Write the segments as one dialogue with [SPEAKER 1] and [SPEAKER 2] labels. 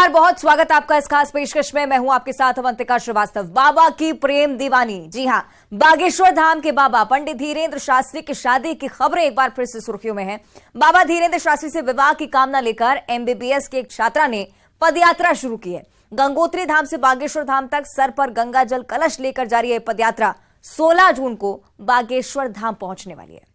[SPEAKER 1] नमस्कार, बहुत स्वागत आपका इस खास पेशकश में। मैं हूं आपके साथ अवंतिका श्रीवास्तव। बाबा की प्रेम दीवानी, जी हां, बागेश्वर धाम के बाबा पंडित धीरेन्द्र शास्त्री की शादी की खबरें एक बार फिर से सुर्खियों में हैं। बाबा धीरेन्द्र शास्त्री से विवाह की कामना लेकर एमबीबीएस की एक छात्रा ने पदयात्रा शुरू की है। गंगोत्री धाम से बागेश्वर धाम तक सर पर गंगा जल कलश लेकर जा रही है पदयात्रा 16 जून को बागेश्वर धाम पहुंचने वाली है।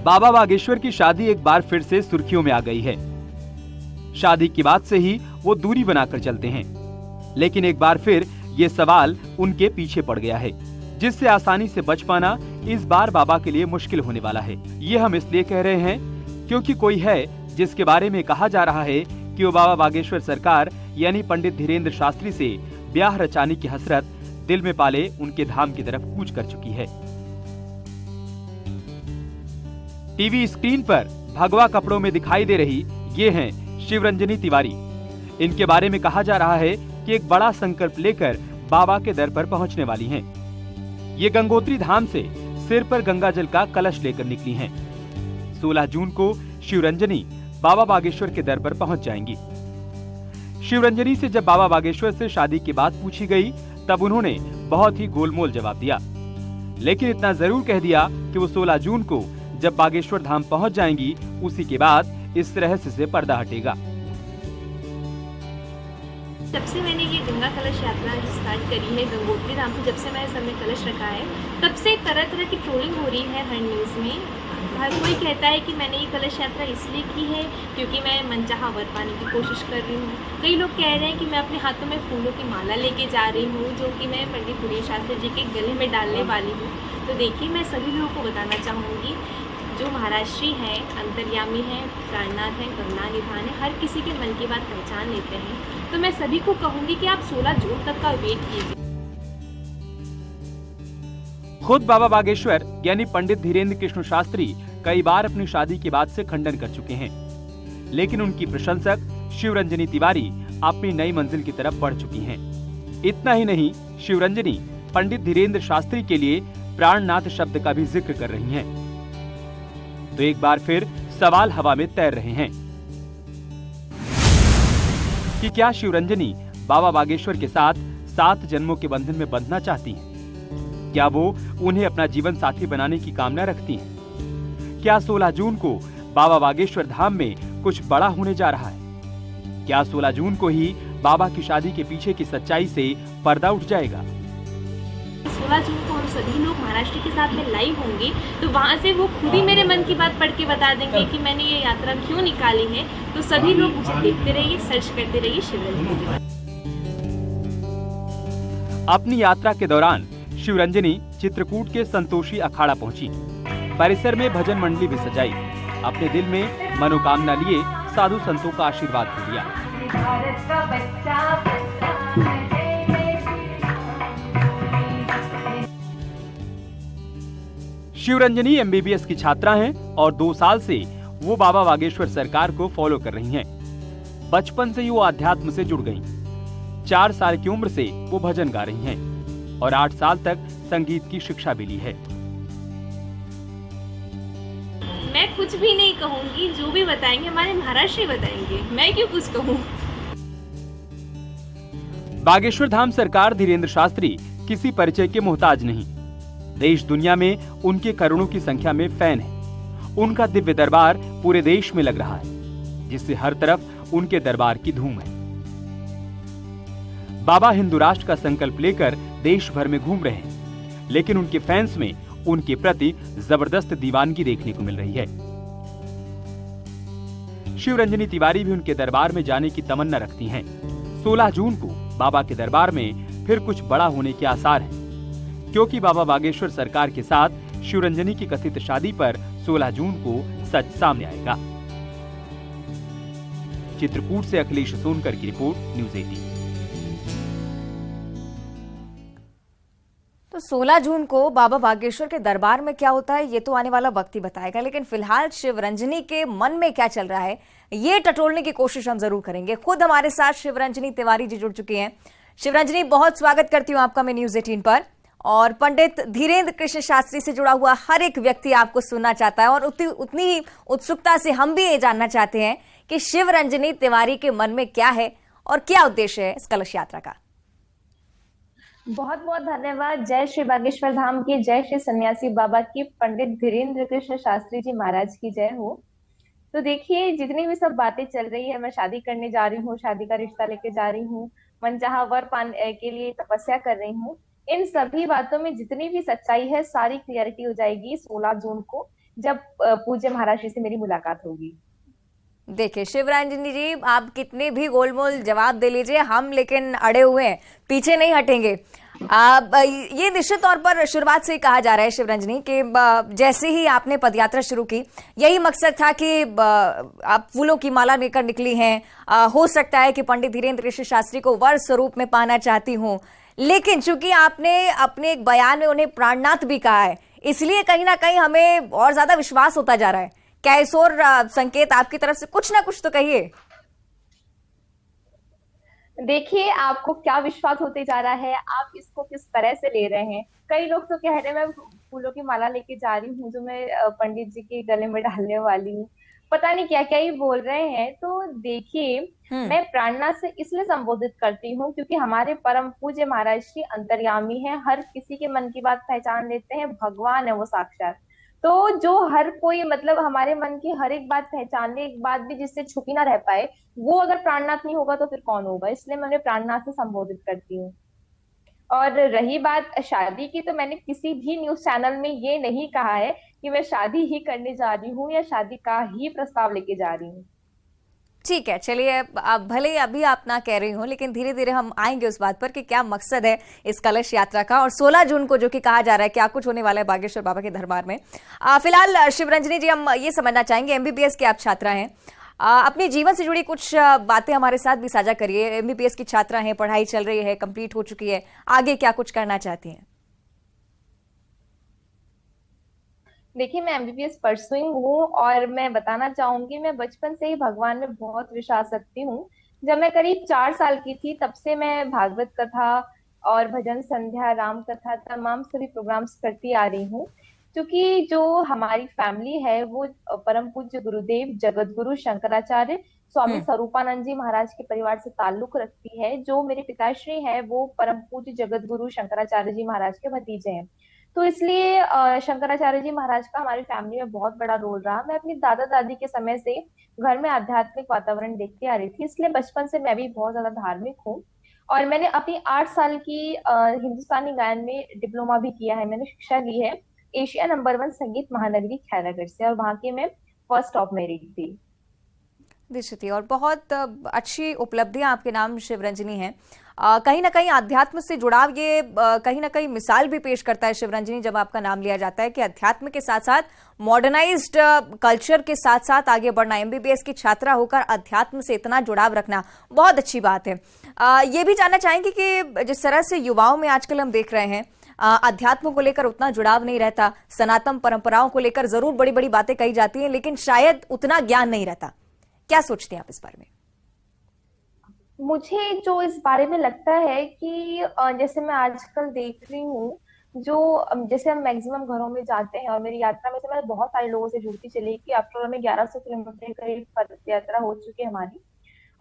[SPEAKER 2] बाबा बागेश्वर की शादी एक बार फिर से सुर्खियों में आ गई है। शादी के बाद से ही वो दूरी बनाकर चलते हैं, लेकिन एक बार फिर ये सवाल उनके पीछे पड़ गया है, जिससे आसानी से बच पाना इस बार बाबा के लिए मुश्किल होने वाला है। ये हम इसलिए कह रहे हैं क्योंकि कोई है जिसके बारे में कहा जा रहा है कि वो बाबा बागेश्वर सरकार यानी पंडित धीरेन्द्र शास्त्री से ब्याह रचाने की हसरत दिल में पाले उनके धाम की तरफ कूच कर चुकी है। टीवी स्क्रीन पर भगवा कपड़ों में दिखाई दे रही ये हैं शिवरंजनी तिवारी। इनके बारे में कहा जा रहा है कि एक बड़ा संकल्प लेकर बाबा के दर पर पहुंचने वाली हैं। ये गंगोत्री धाम से सिर पर गंगा जल का कलश लेकर निकली हैं। 16 जून को शिवरंजनी बाबा बागेश्वर के दर पर पहुंच जाएंगी। शिवरंजनी से जब बाबा बागेश्वर से शादी की बात पूछी गई, तब उन्होंने बहुत ही गोलमोल जवाब दिया, लेकिन इतना जरूर कह दिया कि वो 16 जून को जब बागेश्वर धाम पहुंच जाएंगी, उसी के बाद इस रहस्य से पर्दा हटेगा।
[SPEAKER 3] जब से मैंने ये गंगा कलश यात्रा स्टार्ट करी है गंगोत्री धाम से, जब से मैंने सब में कलश रखा है, तब से तरह तरह की ट्रोलिंग हो रही है हर न्यूज़ में। हर कोई कहता है कि मैंने ये कलश यात्रा इसलिए की है क्योंकि मैं मनचाहा वर पाने की कोशिश कर रही हूँ। कई लोग कह रहे हैं कि मैं अपने हाथों में फूलों की माला लेके जा रही हूँ, जो कि मैं पंडित धीरेन्द्र शास्त्री जी के गले में डालने वाली हूँ। तो देखिए, मैं सभी लोगों को बताना चाहूँगी, जो महाराष्ट्री हैं, अंतर्यामी हैं, प्राणनाथ हैं, करुणा निधान है, हर किसी के मन की बात पहचान लेते हैं। तो मैं सभी को कहूँगी कि आप 16 जून तक का वेट कीजिए।
[SPEAKER 2] खुद बाबा बागेश्वर यानी पंडित धीरेन्द्र कृष्ण शास्त्री कई बार अपनी शादी की बात से खंडन कर चुके हैं, लेकिन उनकी प्रशंसक शिवरंजनी तिवारी अपनी नई मंजिल की तरफ बढ़ चुकी हैं। इतना ही नहीं, शिवरंजनी पंडित धीरेन्द्र शास्त्री के लिए प्राणनाथ शब्द का भी जिक्र कर रही हैं। तो एक बार फिर सवाल हवा में तैर रहे हैं कि क्या शिवरंजनी बाबा बागेश्वर के साथ 7 जन्मों के बंधन में बंधना चाहती हैं? क्या वो उन्हें अपना जीवन साथी बनाने की कामना रखती हैं? क्या 16 जून को बाबा बागेश्वर धाम में कुछ बड़ा होने जा रहा है? क्या 16 जून को ही बाबा की शादी के पीछे की सच्चाई से पर्दा उठ जाएगा?
[SPEAKER 3] 16 जून को हम सभी लोग महाराष्ट्र के साथ में लाइव होंगे, तो वहाँ से वो खुद ही मेरे मन की बात पढ़ के बता देंगे कि मैंने ये यात्रा क्यों निकाली है। तो सभी लोग मुझे देखते रहिए, सर्च करते रहिए शिवरंजनी।
[SPEAKER 2] अपनी यात्रा के दौरान शिवरंजनी चित्रकूट के संतोषी अखाड़ा पहुंची। परिसर में भजन मंडली भी सजाई। अपने दिल में मनोकामना लिए साधु संतों का आशीर्वाद भी लिया। शिवरंजनी एमबीबीएस की छात्रा हैं और 2 साल से वो बाबा बागेश्वर सरकार को फॉलो कर रही हैं। बचपन से ही वो आध्यात्म से जुड़ गईं। 4 साल की उम्र से वो भजन गा रही हैं और 8 साल तक संगीत की शिक्षा भी ली है।
[SPEAKER 3] मैं कुछ भी नहीं कहूंगी, जो भी बताएंगे हमारे महाराष्ट्र बताएंगे, मैं क्यों कुछ कहूँ।
[SPEAKER 2] बागेश्वर धाम सरकार धीरेन्द्र शास्त्री किसी परिचय के मोहताज नहीं। देश दुनिया में उनके करोड़ों की संख्या में फैन है। उनका दिव्य दरबार पूरे देश में लग रहा है, जिससे हर तरफ उनके दरबार की धूम है। बाबा हिंदू राष्ट्र का संकल्प लेकर देश भर में घूम रहे हैं, लेकिन उनके फैंस में उनके प्रति जबरदस्त दीवानगी देखने को मिल रही है। शिवरंजनी तिवारी भी उनके दरबार में जाने की तमन्ना रखती हैं। 16 जून को बाबा के दरबार में फिर कुछ बड़ा होने के आसार हैं, क्योंकि बाबा बागेश्वर सरकार के साथ शिवरंजनी की कथित शादी पर 16 जून को सच सामने आएगा। चित्रकूट से अखिलेश सोनकर की रिपोर्ट, न्यूज़ 18।
[SPEAKER 1] तो 16 जून को बाबा बागेश्वर के दरबार में क्या होता है, ये तो आने वाला वक्त ही बताएगा, लेकिन फिलहाल शिवरंजनी के मन में क्या चल रहा है, ये टटोलने की कोशिश हम जरूर करेंगे। खुद हमारे साथ शिवरंजनी तिवारी जी जुड़ चुकी हैं। शिवरंजनी, बहुत स्वागत करती हूँ आपका मैं न्यूज़ 18 पर। और पंडित धीरेन्द्र कृष्ण शास्त्री से जुड़ा हुआ हर एक व्यक्ति आपको सुनना चाहता है और उतनी ही उत्सुकता से हम भी ये जानना चाहते हैं कि शिव रंजनी तिवारी के मन में क्या है और क्या उद्देश्य है इस कलश यात्रा का।
[SPEAKER 4] बहुत बहुत धन्यवाद। जय श्री बागेश्वर धाम की, जय श्री सन्यासी बाबा की, पंडित धीरेन्द्र कृष्ण शास्त्री जी महाराज की जय हो। तो देखिए, जितनी भी सब बातें चल रही है, मैं शादी करने जा रही हूँ, शादी का रिश्ता लेके जा रही हूँ, मनचाहा वर पाने के लिए तपस्या कर रही हूँ, इन सभी बातों में जितनी भी सच्चाई है सारी क्लियरिटी हो जाएगी 16 जून को, जब पूज्य महाराज जी से मेरी मुलाकात होगी।
[SPEAKER 1] देखिए शिवरंजनी जी, आप कितने भी गोलमोल जवाब दे लीजिए, हम लेकिन अड़े हुए हैं, पीछे नहीं हटेंगे। ये निश्चित तौर पर शुरुआत से ही कहा जा रहा है शिवरंजनी कि जैसे ही आपने पदयात्रा शुरू की, यही मकसद था कि आप फूलों की माला लेकर निकली हैं। हो सकता है कि पंडित धीरेन्द्र कृष्ण शास्त्री को वर स्वरूप में पाना चाहती हूँ, लेकिन चूंकि आपने अपने एक बयान में उन्हें प्राणनाथ भी कहा है, इसलिए कहीं ना कहीं हमें और ज्यादा विश्वास होता जा रहा है। क्या इस और संकेत आपकी तरफ से कुछ ना कुछ तो कहिए।
[SPEAKER 4] देखिए, आपको क्या विश्वास होते जा रहा है, आप इसको किस तरह से ले रहे हैं। कई लोग तो कह रहे हैं मैं फूलों की माला लेके जा रही हूँ जो मैं पंडित जी के गले में डालने वाली हूँ, पता नहीं क्या क्या ही बोल रहे हैं। तो देखिए, मैं प्राणनाथ से इसलिए संबोधित करती हूँ क्योंकि हमारे परम पूज्य महाराज जी अंतर्यामी हैं, हर किसी के मन की बात पहचान लेते हैं, भगवान है वो साक्षात। तो जो हर कोई मतलब हमारे मन की हर एक बात पहचान ले, एक बात भी जिससे छुपी ना रह पाए, वो अगर प्राणनाथ नहीं होगा तो फिर कौन होगा। इसलिए मैं उन्हें प्राणनाथ से संबोधित करती हूँ। और रही बात शादी की, तो मैंने किसी भी न्यूज चैनल में ये नहीं कहा है कि मैं शादी ही करने जा रही हूँ या शादी का ही प्रस्ताव लेके जा रही हूँ।
[SPEAKER 1] ठीक है, चलिए, आप भले ही अभी आप ना कह रही हो, लेकिन धीरे धीरे हम आएंगे उस बात पर कि क्या मकसद है इस कलश यात्रा का। और 16 जून को जो कि कहा जा रहा है क्या कुछ होने वाला है बागेश्वर बाबा के दरबार में। फिलहाल शिवरंजनी जी, हम ये समझना चाहेंगे, एमबीबीएस की आप छात्रा हैं, अपने जीवन से जुड़ी कुछ बातें हमारे साथ भी साझा करिए। एमबीबीएस की छात्रा हैं, पढ़ाई चल रही है, कंप्लीट हो चुकी है, आगे क्या कुछ करना चाहती हैं?
[SPEAKER 4] देखिए, मैं एमबीबीएस परसुइंग हूँ और मैं बताना चाहूंगी, मैं बचपन से ही भगवान में बहुत विश्वास रखती हूँ। जब मैं करीब 4 साल की थी तब से मैं भागवत कथा और भजन संध्या, राम कथा, तमाम सभी प्रोग्राम्स करती आ रही हूँ। क्योंकि जो हमारी फैमिली है वो परम पूज्य गुरुदेव जगत गुरु शंकराचार्य स्वामी स्वरूपानंद जी महाराज के परिवार से ताल्लुक रखती है। जो मेरे पिताश्री है वो परम पूज्य जगत गुरु शंकराचार्य जी महाराज के भतीजे हैं। तो इसलिए शंकराचार्य जी महाराज का हमारी फैमिली में बहुत बड़ा रोल रहा। मैं अपनी दादा दादी के समय से घर में आध्यात्मिक वातावरण देखती आ रही थी, इसलिए बचपन से मैं भी बहुत ज्यादा धार्मिक हूँ। और मैंने अपनी 8 साल की हिंदुस्तानी गायन में डिप्लोमा भी किया है, मैंने शिक्षा ली है एशिया नंबर 1 संगीत महानगरी खैरागढ़ से, और वहां की मैं फर्स्ट ऑफ मेरिट थी।
[SPEAKER 1] निश्चित, और बहुत अच्छी उपलब्धियां आपके नाम शिवरंजनी हैं। कहीं ना कहीं अध्यात्म से जुड़ाव ये कहीं ना कहीं मिसाल भी पेश करता है शिवरंजनी, जब आपका नाम लिया जाता है कि अध्यात्म के साथ साथ मॉडर्नाइज्ड कल्चर के साथ साथ आगे बढ़ना। एमबीबीएस की छात्रा होकर अध्यात्म से इतना जुड़ाव रखना बहुत अच्छी बात है। ये भी जानना चाहेंगे कि जिस तरह से युवाओं में आजकल हम देख रहे हैं अध्यात्म को लेकर उतना जुड़ाव नहीं रहता, सनातन परंपराओं को लेकर जरूर बड़ी बड़ी बातें कही जाती हैं, लेकिन शायद उतना ज्ञान नहीं रहता। क्या सोचते हैं आप इस बारे में?
[SPEAKER 4] मुझे जो इस बारे में लगता है कि जैसे मैं आजकल देख रही हूँ, जो जैसे हम मैक्सिमम घरों में जाते हैं और मेरी यात्रा में से मैं बहुत सारे लोगों से जुड़ती चली कि आफ्टर ऑल में 1100 किलोमीटर के करीब पद यात्रा हो चुकी है हमारी।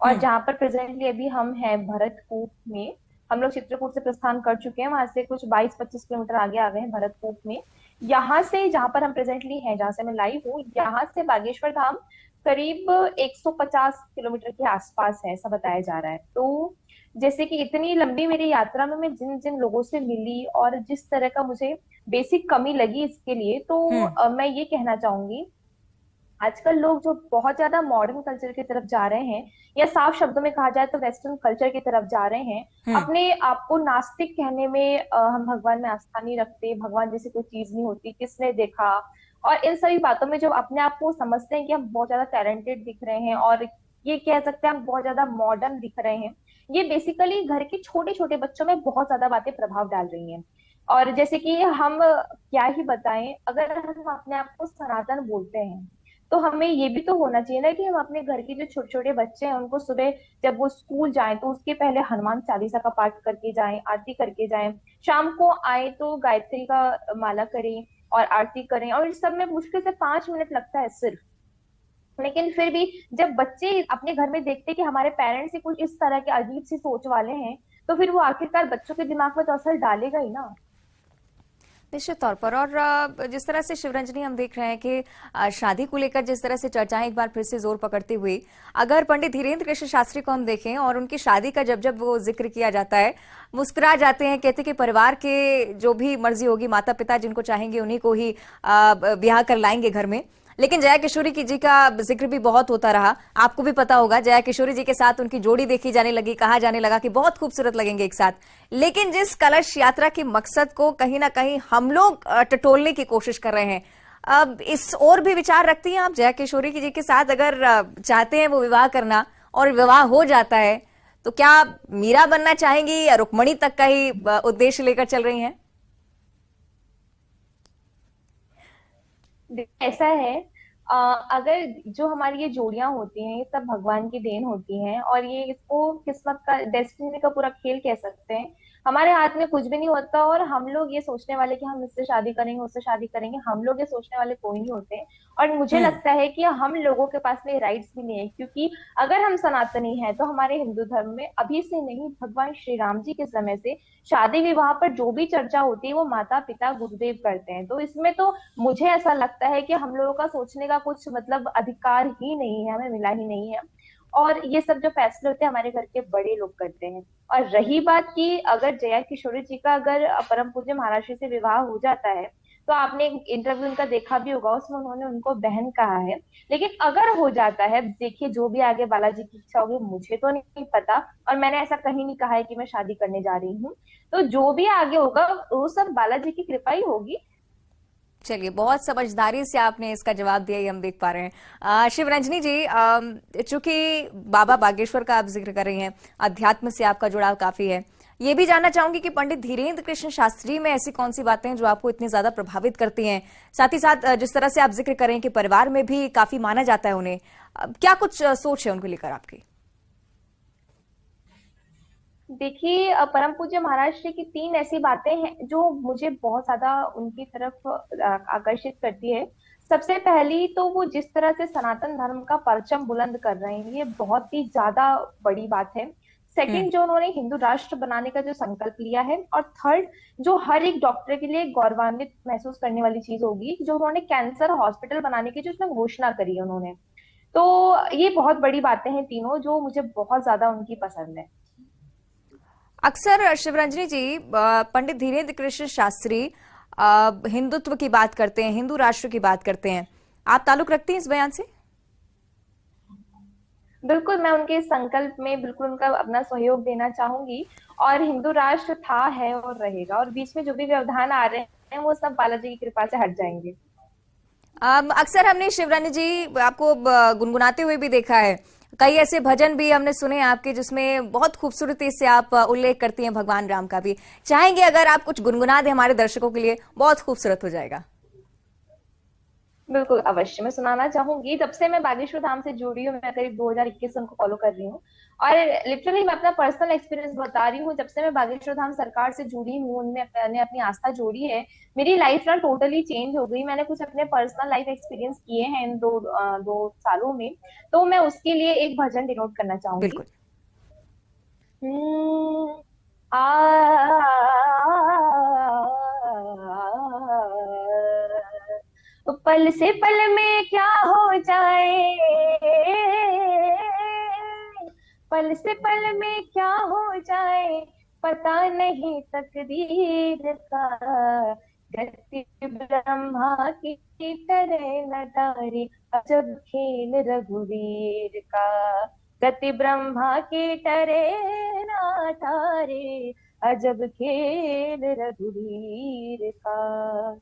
[SPEAKER 4] और जहाँ पर प्रेजेंटली अभी हम हैं भरतकूप में, हम लोग चित्रकूट से प्रस्थान कर चुके हैं, वहां से कुछ 22-25 किलोमीटर आगे आ गए हैं भरतकूप में। यहाँ से जहाँ पर हम प्रेजेंटली हैं, जहाँ से मैं लाइव हूँ, यहाँ से बागेश्वर धाम करीब 150 किलोमीटर के आसपास है, ऐसा बताया जा रहा है। तो जैसे कि इतनी लंबी मेरी यात्रा में मैं जिन जिन लोगों से मिली और जिस तरह का मुझे बेसिक कमी लगी इसके लिए, तो मैं ये कहना चाहूंगी, आजकल लोग जो बहुत ज्यादा मॉडर्न कल्चर की तरफ जा रहे हैं, या साफ शब्दों में कहा जाए तो वेस्टर्न कल्चर की तरफ जा रहे हैं। अपने आप को नास्तिक कहने में, हम भगवान में आस्था नहीं रखते, भगवान जैसी कोई चीज नहीं होती, किसने देखा, और इन सभी बातों में जो अपने आप को समझते हैं कि हम बहुत ज्यादा टैलेंटेड दिख रहे हैं और ये कह सकते हैं हम बहुत ज्यादा मॉडर्न दिख रहे हैं, ये बेसिकली घर के छोटे छोटे बच्चों में बहुत ज्यादा बातें प्रभाव डाल रही हैं। और जैसे कि हम क्या ही बताएं, अगर हम अपने आप को सनातन बोलते हैं तो हमें ये भी तो होना चाहिए ना कि हम अपने घर के जो छोटे छोटे बच्चे हैं उनको सुबह जब वो स्कूल जाएं तो उसके पहले हनुमान चालीसा का पाठ करके जाएं, आरती करके जाएं, शाम को आए तो गायत्री का माला करें और आरती करें। और इस सब में मुश्किल से 5 मिनट लगता है सिर्फ। लेकिन फिर भी जब बच्चे अपने घर में देखते हैं कि हमारे पेरेंट्स ही कुछ इस तरह के अजीब सी सोच वाले हैं, तो फिर वो आखिरकार बच्चों के दिमाग में तो असर डालेगा ही ना।
[SPEAKER 1] निश्चित तौर पर। और जिस तरह से शिवरंजनी हम देख रहे हैं कि शादी को लेकर जिस तरह से चर्चाएं एक बार फिर से जोर पकड़ती हुई, अगर पंडित धीरेन्द्र कृष्ण शास्त्री को हम देखें और उनकी शादी का जब जब वो जिक्र किया जाता है, मुस्कुरा जाते हैं, कहते कि परिवार के जो भी मर्जी होगी, माता पिता जिनको चाहेंगे उन्हीं को ही ब्याह कर लाएंगे घर में। लेकिन जया किशोरी जी का जिक्र भी बहुत होता रहा। आपको भी पता होगा, जया किशोरी जी के साथ उनकी जोड़ी देखी जाने लगी, कहा जाने लगा कि बहुत खूबसूरत लगेंगे एक साथ। लेकिन जिस कलश यात्रा के मकसद को कहीं ना कहीं हम लोग टटोलने की कोशिश कर रहे हैं, अब इस और भी विचार रखती हैं आप जया किशोरी जी के साथ? अगर चाहते हैं वो विवाह करना और विवाह हो जाता है, तो क्या मीरा बनना चाहेंगी या रुक्मणी तक का ही उद्देश्य लेकर चल रही हैं?
[SPEAKER 4] ऐसा है, अगर जो हमारी ये जोड़ियां होती हैं ये सब भगवान की देन होती हैं, और ये इसको किस्मत का, डेस्टिनी का पूरा खेल कह सकते हैं। हमारे हाथ में कुछ भी नहीं होता, और हम लोग ये सोचने वाले कि हम इससे शादी करेंगे उससे शादी करेंगे, हम लोग ये सोचने वाले कोई नहीं होते। और मुझे लगता है कि हम लोगों के पास में राइट्स भी नहीं है, क्योंकि अगर हम सनातनी हैं तो हमारे हिंदू धर्म में अभी से नहीं, भगवान श्री राम जी के समय से शादी विवाह पर जो भी चर्चा होती है वो माता पिता गुरुदेव करते हैं। तो इसमें तो मुझे ऐसा लगता है कि हम लोगों का सोचने का कुछ मतलब अधिकार ही नहीं है, हमें मिला ही नहीं है। और ये सब जो फैसले होते हैं हमारे घर के बड़े लोग करते हैं। और रही बात की, अगर जया किशोरी जी का अगर परम पूज्य महाराज जी से विवाह हो जाता है, तो आपने एक इंटरव्यू उनका देखा भी होगा, उसमें उन्होंने उनको बहन कहा है। लेकिन अगर हो जाता है, देखिए जो भी आगे बालाजी की इच्छा होगी, मुझे तो नहीं पता, और मैंने ऐसा कहीं नहीं कहा है कि मैं शादी करने जा रही हूँ। तो जो भी आगे होगा वो सब बालाजी की कृपा ही होगी।
[SPEAKER 1] चलिए, बहुत समझदारी से आपने इसका जवाब दिया, ये हम देख पा रहे हैं। शिवरंजनी जी, चूंकि बाबा बागेश्वर का आप जिक्र कर रही हैं, अध्यात्म से आपका जुड़ाव काफी है, ये भी जानना चाहूंगी कि पंडित धीरेन्द्र कृष्ण शास्त्री में ऐसी कौन सी बातें हैं जो आपको इतनी ज्यादा प्रभावित करती हैं? साथ ही साथ जिस तरह से आप जिक्र कर रहे हैं कि परिवार में भी काफी माना जाता है उन्हें, क्या कुछ सोच है उनको लेकर आपकी?
[SPEAKER 4] देखिए, परम पूज्य महाराज जी की 3 ऐसी बातें हैं जो मुझे बहुत ज्यादा उनकी तरफ आकर्षित करती है। सबसे पहली तो वो जिस तरह से सनातन धर्म का परचम बुलंद कर रहे हैं, ये बहुत ही ज्यादा बड़ी बात है। सेकंड, जो उन्होंने हिंदू राष्ट्र बनाने का जो संकल्प लिया है। और थर्ड, जो हर एक डॉक्टर के लिए गौरवान्वित महसूस करने वाली चीज होगी, जो उन्होंने कैंसर हॉस्पिटल बनाने की जो उसमें घोषणा करी है उन्होंने। तो ये बहुत बड़ी बातें हैं तीनों, जो मुझे बहुत ज्यादा उनकी पसंद है।
[SPEAKER 1] अक्सर शिवरंजनी जी, पंडित धीरेन्द्र कृष्ण शास्त्री हिंदुत्व की बात करते हैं, हिंदू राष्ट्र की बात करते हैं, आप ताल्लुक रखती हैं इस बयान से?
[SPEAKER 4] बिल्कुल, मैं उनके संकल्प में बिल्कुल उनका अपना सहयोग देना चाहूंगी। और हिंदू राष्ट्र था, है और रहेगा, और बीच में जो भी व्यवधान आ रहे हैं वो सब बालाजी की कृपा से हट जाएंगे।
[SPEAKER 1] अक्सर हमने शिवरंजनी जी आपको गुनगुनाते हुए भी देखा है, कई ऐसे भजन भी हमने सुने आपके जिसमें बहुत खूबसूरती से आप उल्लेख करती हैं भगवान राम का भी। चाहेंगे अगर आप कुछ गुनगुना दें हमारे दर्शकों के लिए, बहुत खूबसूरत हो जाएगा।
[SPEAKER 4] बिल्कुल, अवश्य मैं सुनाना चाहूंगी। जब से मैं बागेश्वर धाम से जुड़ी हूँ, मैं करीब 2021 से उनको फॉलो कर रही हूँ, और लिटरली मैं अपना पर्सनल एक्सपीरियंस बता रही हूँ। जब से मैं बागेश्वर धाम सरकार से जुड़ी हूँ, उनमें मैंने अपनी आस्था जोड़ी है, मेरी लाइफ ना टोटली चेंज हो गई। मैंने कुछ अपने पर्सनल लाइफ एक्सपीरियंस किए हैं इन दो सालों में, तो मैं उसके लिए एक भजन डिनोट करना चाहूंगी।
[SPEAKER 1] बिल्कुल।
[SPEAKER 4] पल से पल में क्या हो जाए, पल से पल में क्या हो जाए, पता नहीं तकदीर का, गति ब्रह्मा की तरह न तारी, अजब खेल रघुवीर का, गति ब्रह्मा की तरह न तारे, अजब खेल रघुवीर का।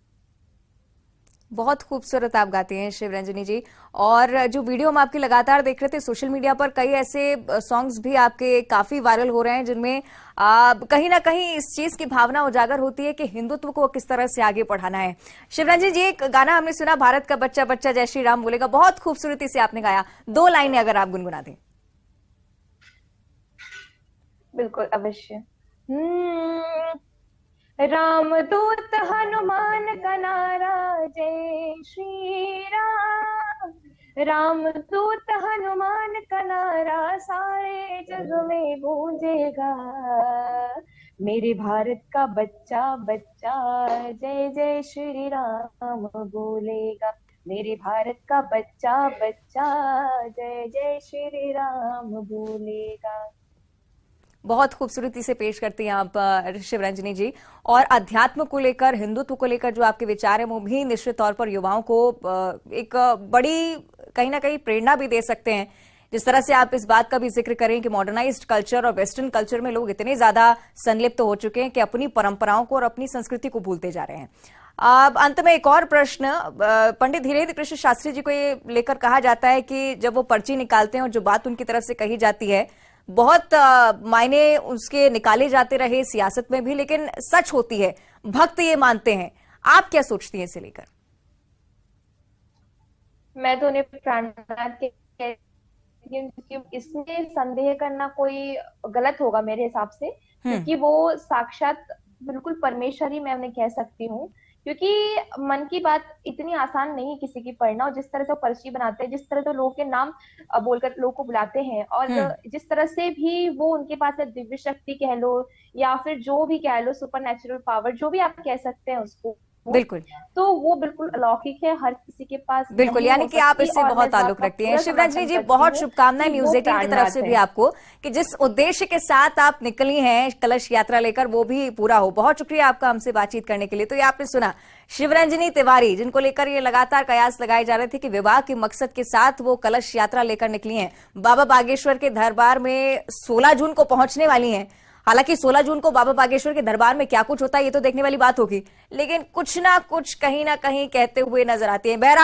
[SPEAKER 1] बहुत खूबसूरत आप गाती हैं शिवरंजनी जी। और जो वीडियो हम आपकी लगातार देख रहे थे सोशल मीडिया पर, कई ऐसे सॉन्ग्स भी आपके काफी वायरल हो रहे हैं जिनमें कहीं ना कहीं इस चीज की भावना उजागर होती है कि हिंदुत्व को किस तरह से आगे बढ़ाना है। शिवरंजनी जी, एक गाना हमने सुना, भारत का बच्चा बच्चा जय श्री राम बोलेगा, बहुत खूबसूरती से आपने गाया। 2 लाइनें अगर आप गुनगुना दें।
[SPEAKER 4] बिल्कुल अवश्य। रामदूत हनुमान का नारा जय श्री राम, रामदूत हनुमान का नारा सारे जग में गूंजेगा। मेरे भारत का बच्चा बच्चा जय जय श्री राम बोलेगा। मेरे भारत का बच्चा बच्चा जय जय श्री राम बोलेगा।
[SPEAKER 1] बहुत खूबसूरती से पेश करती हैं आप शिवरंजनी जी। और अध्यात्म को लेकर, हिंदुत्व को लेकर जो आपके विचार हैं वो भी निश्चित तौर पर युवाओं को एक बड़ी कहीं ना कहीं प्रेरणा भी दे सकते हैं। जिस तरह से आप इस बात का भी जिक्र करें कि मॉडर्नाइज्ड कल्चर और वेस्टर्न कल्चर में लोग इतने ज्यादा संलिप्त हो चुके हैं कि अपनी परंपराओं को और अपनी संस्कृति को भूलते जा रहे हैं। अब अंत में एक और प्रश्न, पंडित धीरेन्द्र कृष्ण शास्त्री जी को ये लेकर कहा जाता है कि जब वो पर्ची निकालते हैं और जो बात उनकी तरफ से कही जाती है, बहुत मायने उसके निकाले जाते रहे सियासत में भी, लेकिन सच होती है, भक्त ये मानते हैं। आप क्या सोचती हैं इसे लेकर?
[SPEAKER 4] मैं तो उन्हें प्राणनाथ कहती हूँ, क्योंकि इसमें संदेह करना कोई गलत होगा मेरे हिसाब से, क्योंकि वो साक्षात बिल्कुल परमेश्वर ही मैं उन्हें कह सकती हूँ। क्योंकि मन की बात इतनी आसान नहीं किसी की पढ़ना, और जिस तरह से वो पर्ची बनाते हैं, जिस तरह से लोगों के नाम बोलकर लोगों को बुलाते हैं, और जिस तरह से भी वो उनके पास है दिव्य शक्ति कह लो या फिर जो भी कह लो, सुपर नेचुरल पावर, जो भी आप कह सकते हैं उसको,
[SPEAKER 1] बिल्कुल,
[SPEAKER 4] तो वो बिल्कुल अलौकिक है, हर किसी के पास
[SPEAKER 1] बिल्कुल। यानी कि आप इससे बहुत ताल्लुक रखती हैं। शिवरंजनी जी, बहुत शुभकामनाएं न्यूज 18 की तरफ से भी आपको कि जिस उद्देश्य के साथ आप निकली हैं कलश यात्रा लेकर वो भी पूरा हो। बहुत शुक्रिया आपका हमसे बातचीत करने के लिए। तो ये आपने सुना शिवरंजनी तिवारी, जिनको लेकर ये लगातार कयास लगाए जा रहे थे कि विवाह के मकसद के साथ वो कलश यात्रा लेकर निकली हैं। बाबा बागेश्वर के दरबार में 16 जून को पहुंचने वाली हैं। हालांकि 16 जून को बाबा बागेश्वर के दरबार में क्या कुछ होता है ये तो देखने वाली बात होगी, लेकिन कुछ ना कुछ कहीं ना कहीं कहते हुए नजर आती है। बहरहाल